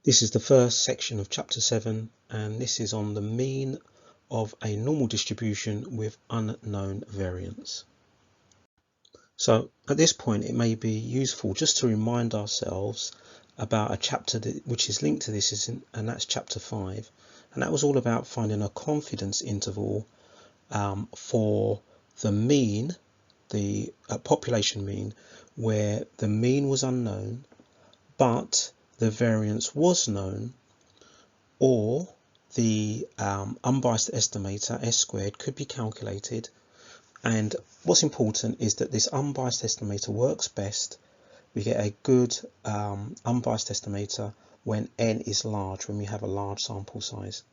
This is the first section of chapter 7, and this is on the mean of a normal distribution with unknown variance. So at this point it may be useful just to remind ourselves about a chapter which is linked to this, and that's chapter 5, and that was all about finding a confidence interval for the mean, the population mean, where the mean was unknown but the variance was known, or the unbiased estimator S squared could be calculated. And what's important is that this unbiased estimator works best. We get a good unbiased estimator when n is large, when we have a large sample size.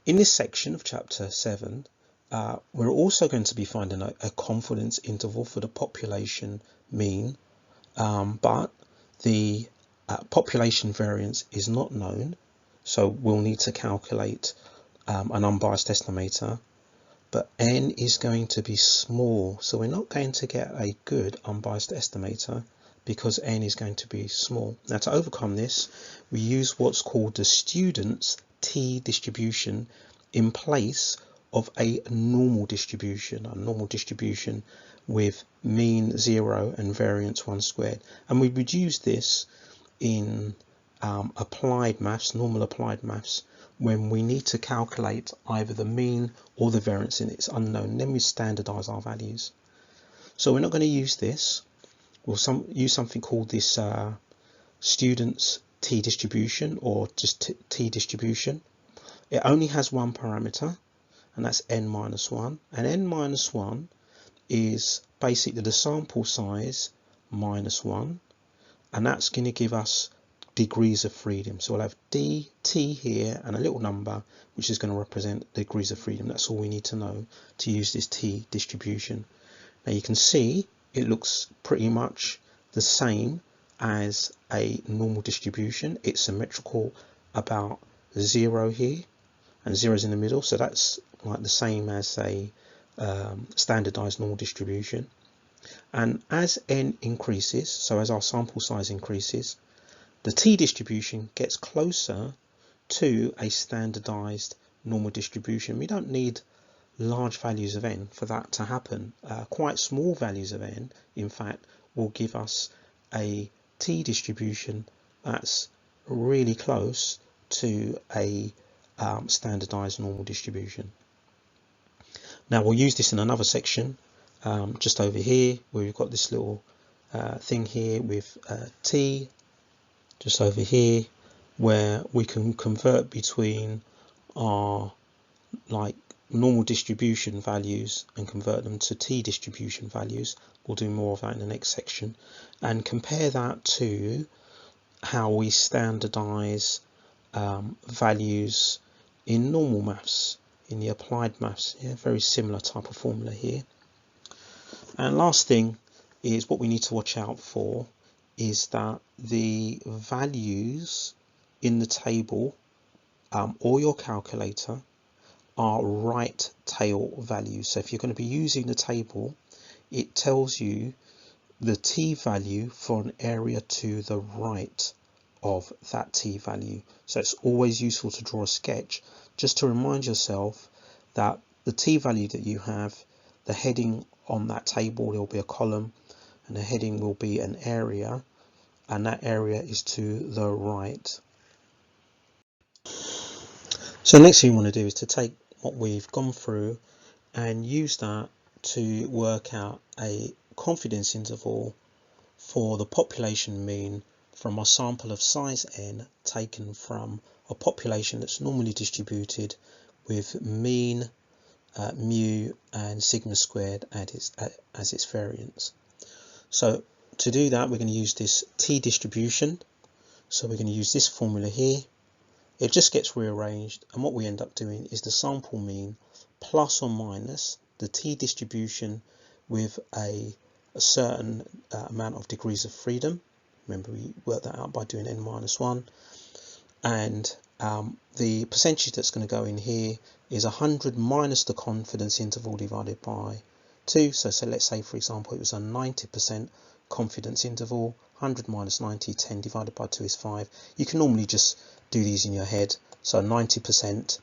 In this section of chapter 7, we're also going to be finding a confidence interval for the population mean, but the population variance is not known, so we'll need to calculate an unbiased estimator, but n is going to be small, so we're not going to get a good unbiased estimator because n is going to be small. Now, to overcome this, we use what's called the student's t distribution in place of a normal distribution with mean 0 and variance 1 squared. And we would use this in applied maths, normal applied maths, when we need to calculate either the mean or the variance and it's unknown. Then we standardize our values. So we're not going to use this. We'll use something called this student's t distribution, or just t distribution. It only has one parameter, and that's n minus 1, and n minus 1 is basically the sample size minus 1, and that's going to give us degrees of freedom. So we'll have dt here and a little number which is going to represent degrees of freedom. That's all we need to know to use this t distribution. Now you can see it looks pretty much the same as a normal distribution. It's symmetrical about 0 here, and 0 is in the middle, so that's like the same as a standardized normal distribution. And as n increases, so as our sample size increases, the t distribution gets closer to a standardized normal distribution. We don't need large values of n for that to happen. Quite small values of n, in fact, will give us a t distribution that's really close to a standardized normal distribution. Now we'll use this in another section, just over here, where we've got this little thing here with t, just over here, where we can convert between our normal distribution values and convert them to t distribution values. We'll do more of that in the next section, and compare that to how we standardize values in normal maths, in the applied maths. Yeah, very similar type of formula here. And last thing is, what we need to watch out for is that the values in the table or your calculator are right tail values. So if you're going to be using the table, it tells you the t value for an area to the right of that t value. So it's always useful to draw a sketch just to remind yourself that the t value that you have, the heading on that table, there will be a column, and the heading will be an area, and that area is to the right. So next thing you want to do is to take what we've gone through and use that to work out a confidence interval for the population mean from a sample of size n taken from a population that's normally distributed with mean, mu and sigma squared as its variance. So to do that, we're going to use this t distribution. So we're going to use this formula here. It just gets rearranged, and what we end up doing is the sample mean plus or minus the t distribution with a certain amount of degrees of freedom. Remember, we worked that out by doing n minus 1, and the percentage that's going to go in here is 100 minus the confidence interval divided by 2. So let's say, for example, it was a 90% confidence interval. 100 minus 90, 10 divided by 2 is 5. You can normally just do these in your head. So 90%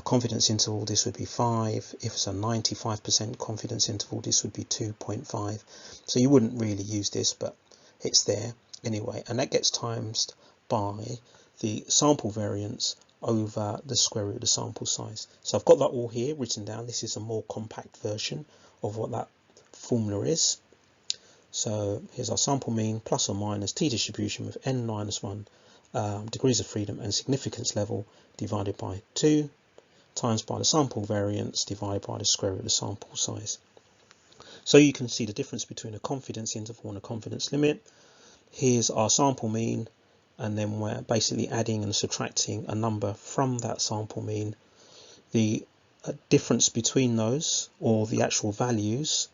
confidence interval, this would be 5. If it's a 95% confidence interval, this would be 2.5. So you wouldn't really use this, but it's there anyway. And that gets times by the sample variance over the square root of the sample size. So I've got that all here written down. This is a more compact version of what that formula is. So here's our sample mean plus or minus t distribution with n minus 1 degrees of freedom and significance level divided by 2 times by the sample variance divided by the square root of the sample size. So you can see the difference between a confidence interval and a confidence limit. Here's our sample mean, and then we're basically adding and subtracting a number from that sample mean. The difference between those, or the actual values,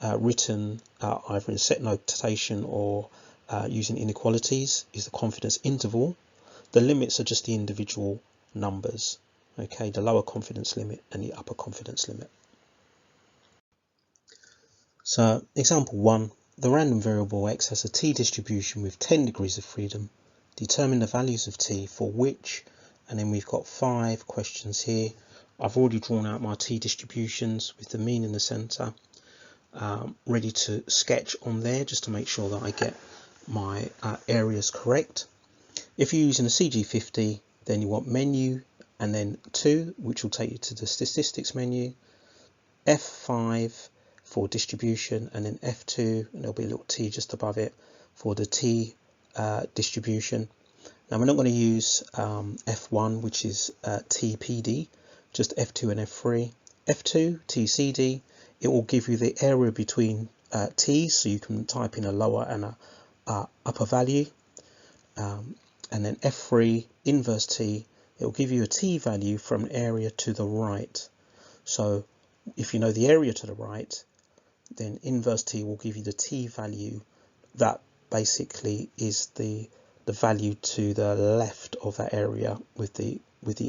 written either in set notation or using inequalities, is the confidence interval. The limits are just the individual numbers, okay, the lower confidence limit and the upper confidence limit. So example 1, the random variable x has a t distribution with 10 degrees of freedom. Determine the values of t for which, and then we've got 5 questions here. I've already drawn out my t distributions with the mean in the centre, ready to sketch on there just to make sure that I get my areas correct. If you're using a CG50, then you want menu and then 2, which will take you to the statistics menu, F5 for distribution, and then F2, and there'll be a little t just above it for the t distribution. Now we're not going to use F1, which is TPD, just F2 and F3. F2, TCD, it will give you the area between t's, so you can type in a lower and a upper value. And then F3, inverse t, it will give you a t value from an area to the right. So if you know the area to the right, then inverse t will give you the t value that basically is the value to the left of that area with the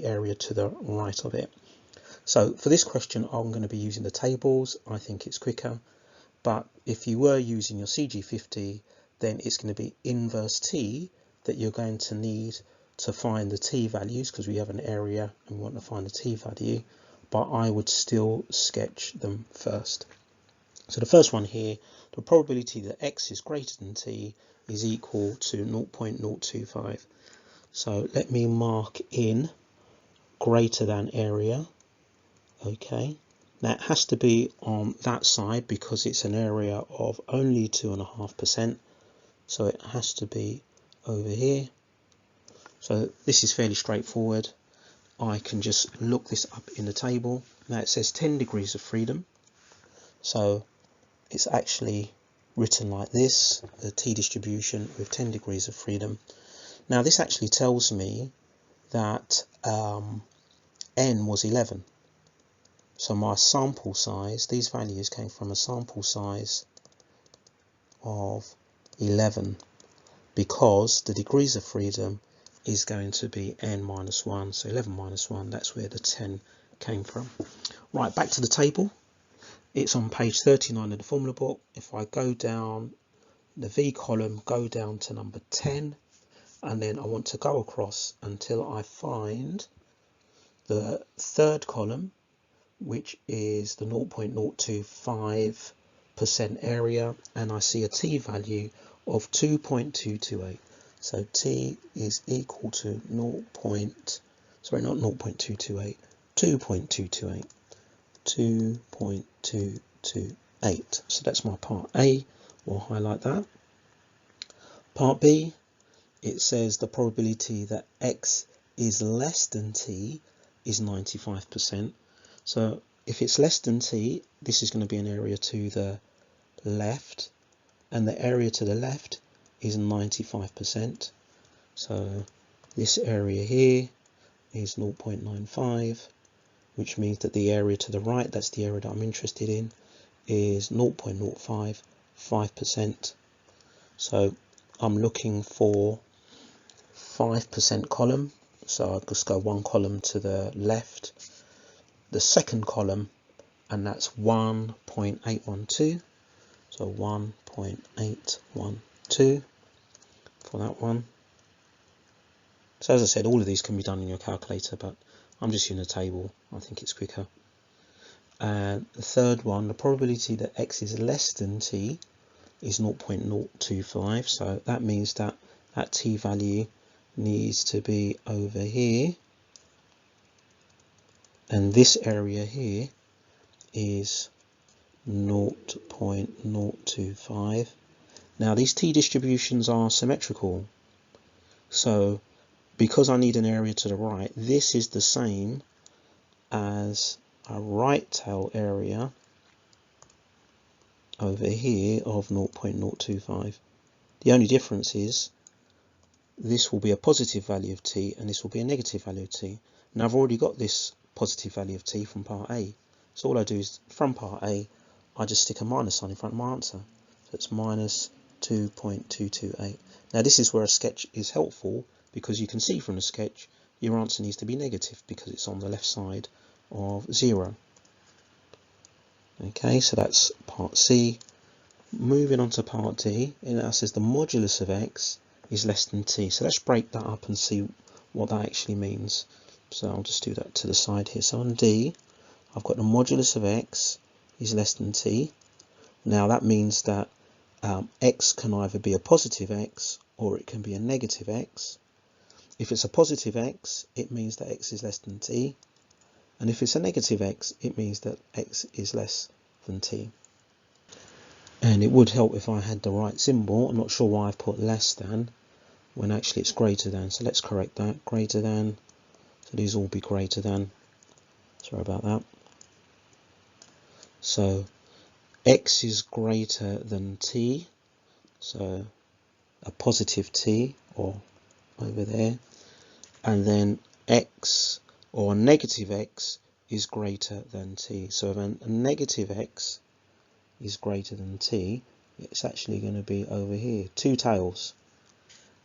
area to the right of it. So for this question, I'm going to be using the tables. I think it's quicker. But if you were using your CG50, then it's going to be inverse t that you're going to need to find the t values, because we have an area and we want to find the t value. But I would still sketch them first. So the first one here, the probability that x is greater than t is equal to 0.025. So let me mark in greater than area. Okay, now it has to be on that side because it's an area of only 2.5%. So it has to be over here. So this is fairly straightforward. I can just look this up in the table. Now it says 10 degrees of freedom. So it's actually written like this, the t distribution with 10 degrees of freedom. Now this actually tells me that n was 11. So my sample size, these values came from a sample size of 11, because the degrees of freedom is going to be n minus 1. So 11 minus 1, that's where the 10 came from. Right, back to the table. It's on page 39 of the formula book. If I go down the V column, go down to number 10, and then I want to go across until I find the third column, which is the 0.025% area, and I see a t value of 2.228. So t is equal to 2.228. 2.228. So that's my part A. We'll highlight that. Part B, it says the probability that x is less than t is 95%. So if it's less than t, this is going to be an area to the left, and the area to the left is 95%. So this area here is 0.95, which means that the area to the right, that's the area that I'm interested in, is 0.055%. So I'm looking for 5% column. So I'll just go one column to the left, the second column, and that's 1.812. So So 1.812 for that one. So as I said, all of these can be done in your calculator, but I'm just using a table. I think it's quicker. And the third one, the probability that x is less than t is 0.025. So that means that that t value needs to be over here. And this area here is 0.025. Now these t distributions are symmetrical. So because I need an area to the right, this is the same as a right tail area over here of 0.025. The only difference is this will be a positive value of t and this will be a negative value of t. Now I've already got this positive value of t from part A. So all I do is from part A, I just stick a minus sign in front of my answer. So it's minus 2.228. Now this is where a sketch is helpful, because you can see from the sketch your answer needs to be negative because it's on the left side of 0. Okay, so that's part C. Moving on to part D, it now says the modulus of x is less than t. So let's break that up and see what that actually means. So I'll just do that to the side here. So on D, I've got the modulus of x is less than t. Now that means that x can either be a positive x or it can be a negative x. If it's a positive x, it means that x is less than t. And if it's a negative x, it means that x is less than t. And it would help if I had the right symbol. I'm not sure why I've put less than when actually it's greater than. So let's correct that. Greater than. So these all be greater than. Sorry about that. So x is greater than t. So a positive t, or over there. And then x, or negative x, is greater than t. So if a negative x is greater than t, it's actually going to be over here, 2 tails.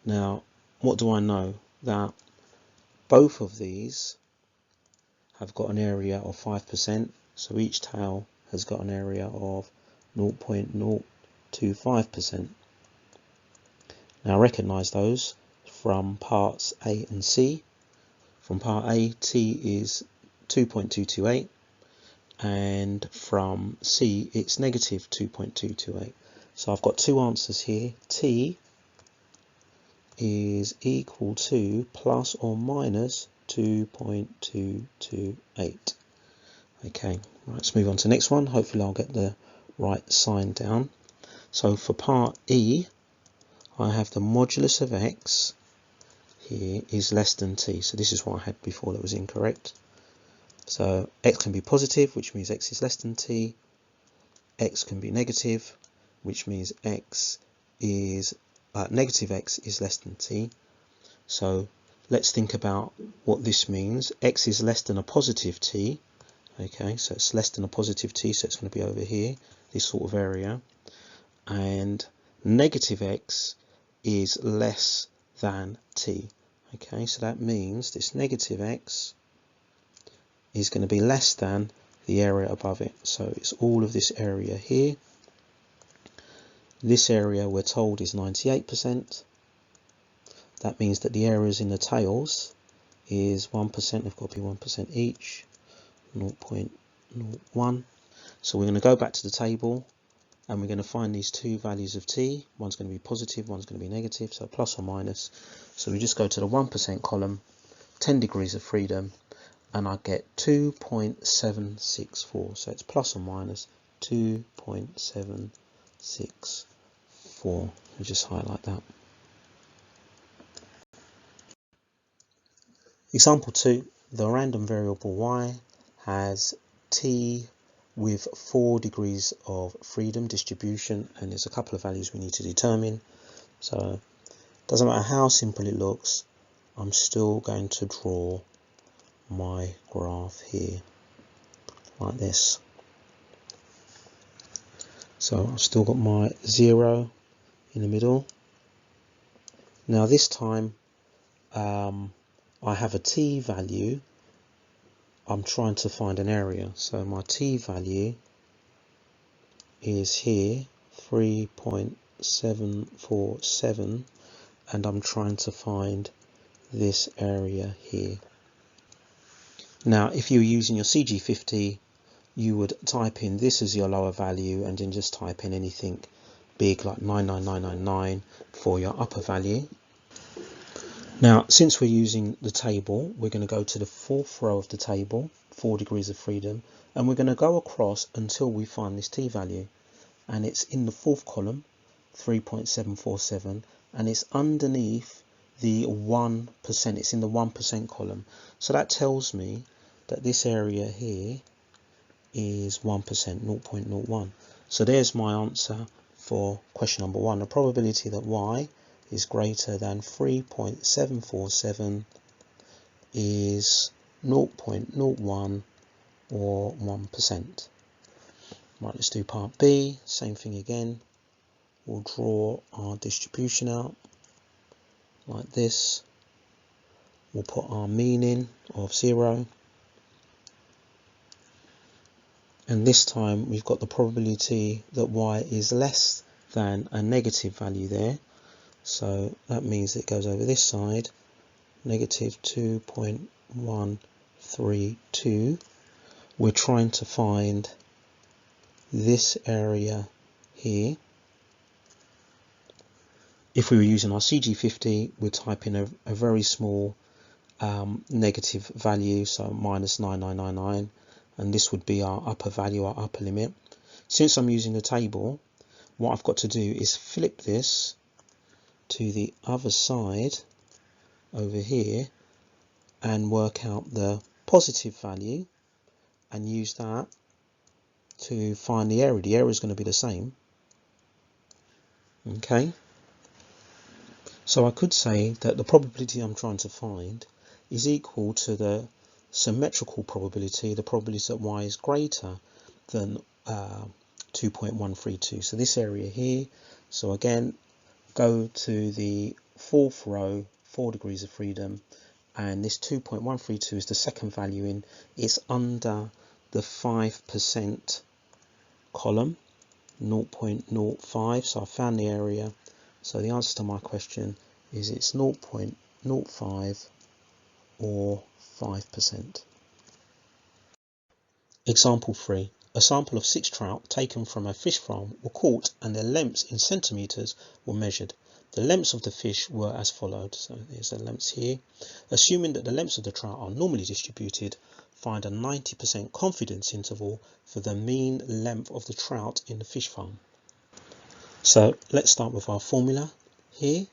Now, what do I know? That both of these have got an area of 5%, so each tail has got an area of 0.025%. Now recognise those from parts A and C. From part A, t is 2.228, and from C it's negative 2.228. So I've got 2 answers here. T is equal to plus or minus 2.228. Okay, right, let's move on to the next one. Hopefully I'll get the right sign down. So for part E, I have the modulus of x here is less than t. So this is what I had before that was incorrect. So x can be positive, which means x is less than t. X can be negative, which means x is negative x is less than t. So let's think about what this means. X is less than a positive t. Okay, so it's less than a positive t, so it's going to be over here, this sort of area. And negative x is less than t. Okay, so that means this negative x is going to be less than the area above it. So it's all of this area here. This area we're told is 98%. That means that the areas in the tails is 1%. They've got to be 1% each. 0.01. So we're going to go back to the table and we're going to find these 2 values of t. One's going to be positive, one's going to be negative, so plus or minus. So we just go to the 1% column, 10 degrees of freedom, and I get 2.764. So it's plus or minus 2.764. I'll just highlight that. Example 2, the random variable y has t with 4 degrees of freedom distribution, and there's a couple of values we need to determine. So it doesn't matter how simple it looks, I'm still going to draw my graph here like this. So I've still got my 0 in the middle. Now this time I have a t value. I'm trying to find an area, so my t value is here, 3.747, and I'm trying to find this area here. Now, if you're using your CG50, you would type in this as your lower value and then just type in anything big like 99999 for your upper value. Now, since we're using the table, we're going to go to the fourth row of the table, 4 degrees of freedom, and we're going to go across until we find this t value. And it's in the fourth column, 3.747, and it's underneath the 1%. It's in the 1% column. So that tells me that this area here is 1%, 0.01. So there's my answer for question number 1. The probability that y is greater than 3.747 is 0.01 or 1%. Right, let's do part B. Same thing again. We'll draw our distribution out like this. We'll put our mean in of 0. And this time we've got the probability that y is less than a negative value there. So that means it goes over this side, negative 2.132. We're trying to find this area here. If we were using our CG50, we'd type in a very small negative value, so minus 9999, and this would be our upper value, our upper limit. Since I'm using the table, what I've got to do is flip this to the other side over here and work out the positive value and use that to find the area. The area is going to be the same. Okay, so I could say that the probability I'm trying to find is equal to the symmetrical probability, the probability that y is greater than 2.132. So this area here, so again, go to the fourth row, 4 degrees of freedom, and this 2.132 is the second value in. It's under the 5% column, 0.05. So I found the area. So the answer to my question is it's 0.05 or 5%. Example 3. A sample of 6 trout taken from a fish farm were caught and their lengths in centimetres were measured. The lengths of the fish were as followed. So there's the lengths here. Assuming that the lengths of the trout are normally distributed, find a 90% confidence interval for the mean length of the trout in the fish farm. So let's start with our formula here,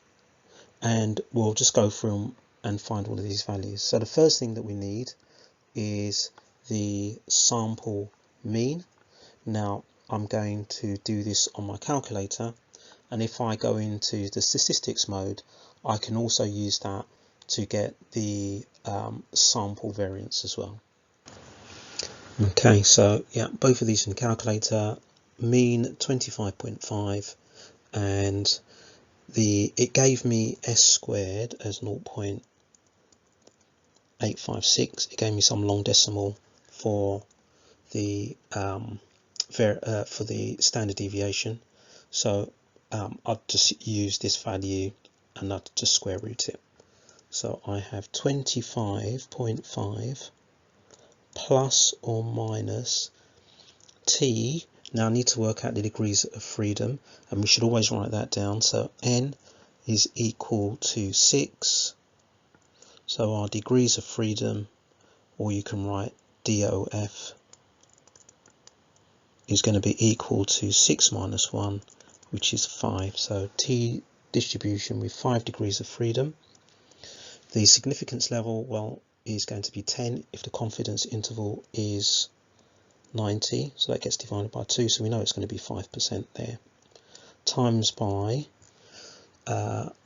and we'll just go through them and find all of these values. So the first thing that we need is the sample mean. Now I'm going to do this on my calculator, and if I go into the statistics mode, I can also use that to get the sample variance as well. Okay, so yeah, both of these in the calculator. Mean 25.5, and it gave me s squared as 0.856. It gave me some long decimal for the standard deviation. So I'll just use this value and I'll just square root it. So I have 25.5 plus or minus t. Now I need to work out the degrees of freedom, and we should always write that down. So n is equal to 6. So our degrees of freedom, or you can write DOF, is going to be equal to 6 minus 1, which is 5. So t distribution with 5 degrees of freedom. The significance level, well, is going to be 10 if the confidence interval is 90, so that gets divided by 2, so we know it's going to be 5% there, times by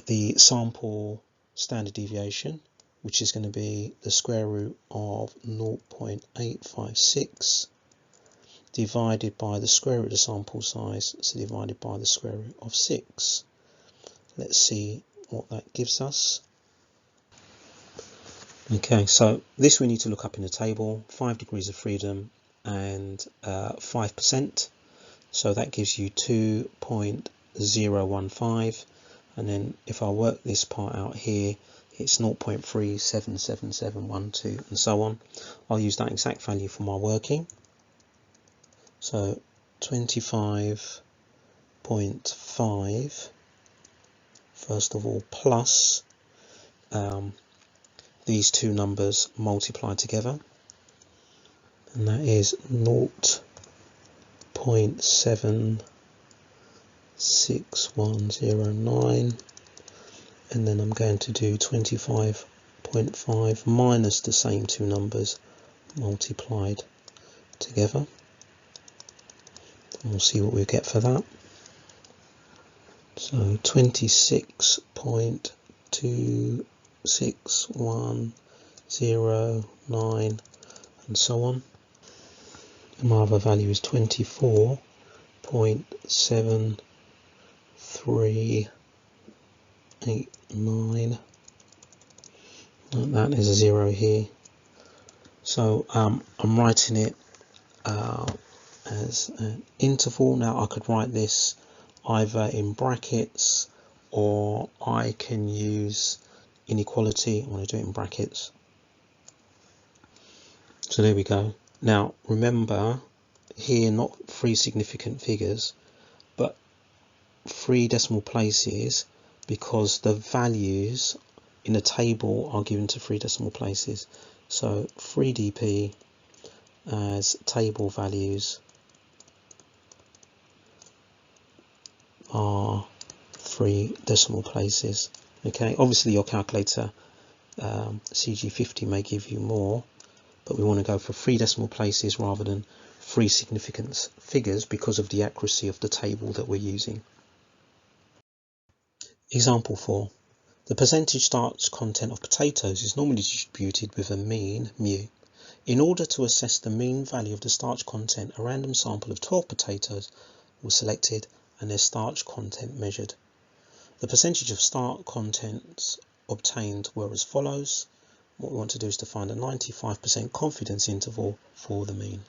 the sample standard deviation, which is going to be the square root of 0.856 divided by the square root of the sample size, so divided by the square root of 6. Let's see what that gives us. Okay, so this we need to look up in the table, 5 degrees of freedom and 5%. So that gives you 2.015, and then if I work this part out here, it's 0.377712 and so on. I'll use that exact value for my working. So 25.5 first of all plus these two numbers multiplied together, and that is 0.76109, and then I'm going to do 25.5 minus the same two numbers multiplied together, and we'll see what we get for that. So 26.26109 and so on. And my other value is 24.7389, and that is a 0 here. So I'm writing it as an interval. Now I could write this either in brackets, or I can use inequality. I'm going to do it in brackets. So there we go. Now remember here, not 3 significant figures, but 3 decimal places, because the values in the table are given to 3 decimal places. So 3dp as table values are 3 decimal places. Okay, obviously your calculator CG50 may give you more, but we want to go for 3 decimal places rather than 3 significant figures because of the accuracy of the table that we're using. Example 4. The percentage starch content of potatoes is normally distributed with a mean mu. In order to assess the mean value of the starch content, a random sample of 12 potatoes was selected and their starch content measured. The percentage of starch contents obtained were as follows. What we want to do is to find a 95% confidence interval for the mean.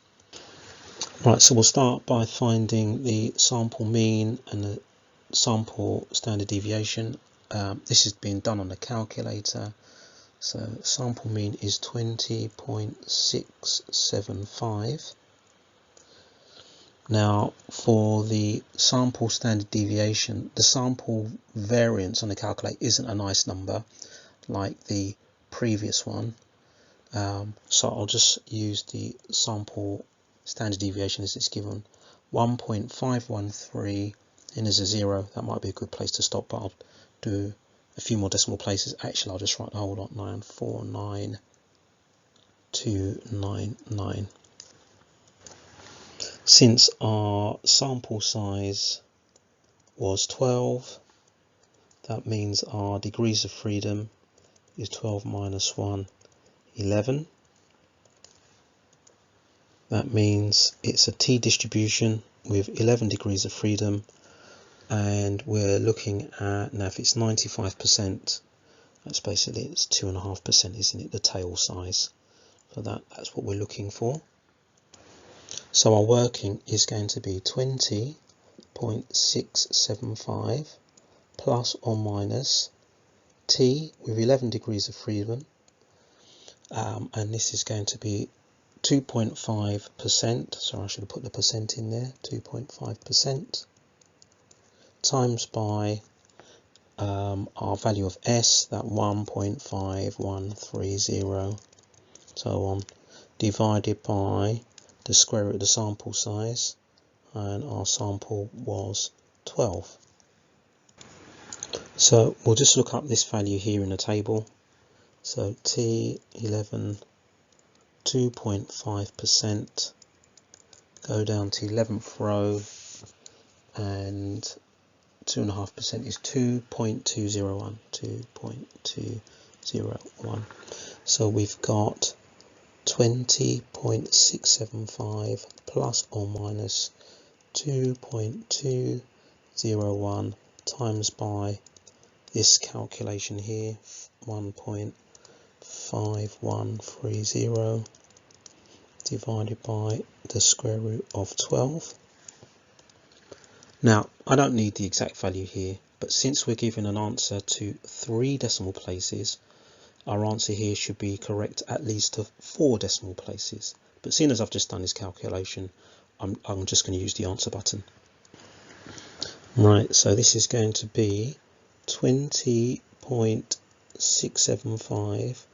Right, so we'll start by finding the sample mean and the sample standard deviation. This is being done on the calculator. So sample mean is 20.675. Now for the sample standard deviation, the sample variance on the calculator isn't a nice number like the previous one. So I'll just use the sample standard deviation as it's given, 1.513, and there's a 0. That might be a good place to stop, but I'll do a few more decimal places. Actually, I'll just write the whole lot, 949299. Since our sample size was 12, that means our degrees of freedom is 12 minus 1, 11. That means it's a t distribution with 11 degrees of freedom, and we're looking at, now if it's 95%, that's basically, it's 2.5%, isn't it, the tail size. So that's what we're looking for. So our working is going to be 20.675 plus or minus t with 11 degrees of freedom, and this is going to be 2.5%, so I should have put the percent in there, 2.5%, times by our value of s, that 1.5130, so on, divided by the square root of the sample size, and our sample was 12. So we'll just look up this value here in the table. So T11, 2.5%, go down to 11th row, and 2.5% is 2.201, 2.201. So we've got 20.675 plus or minus 2.201 times by this calculation here, 1.5130 divided by the square root of 12. Now, I don't need the exact value here, but since we're given an answer to 3 decimal places, our answer here should be correct at least to 4 decimal places. But seeing as I've just done this calculation, I'm just going to use the answer button. Right, so this is going to be 20.675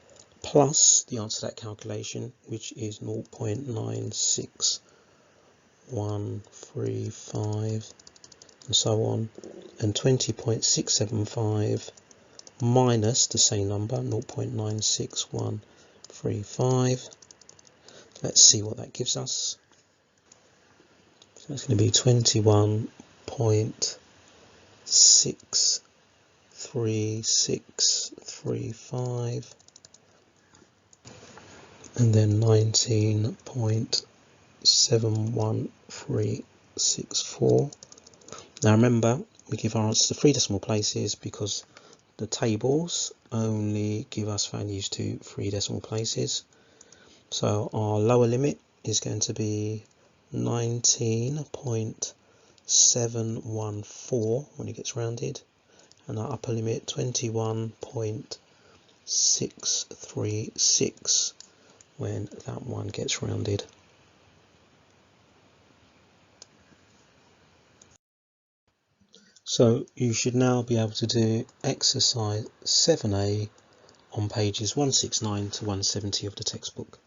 plus the answer to that calculation, which is 0.96135 and so on, and 20.675 minus the same number, 0.96135. Let's see what that gives us. So that's going to be 21.63635 and then 19.71364. Now remember, we give our answers to 3 decimal places because the tables only give us values to 3 decimal places. So our lower limit is going to be 19.714 when it gets rounded, and our upper limit 21.636 when that one gets rounded. So you should now be able to do exercise 7A on pages 169 to 170 of the textbook.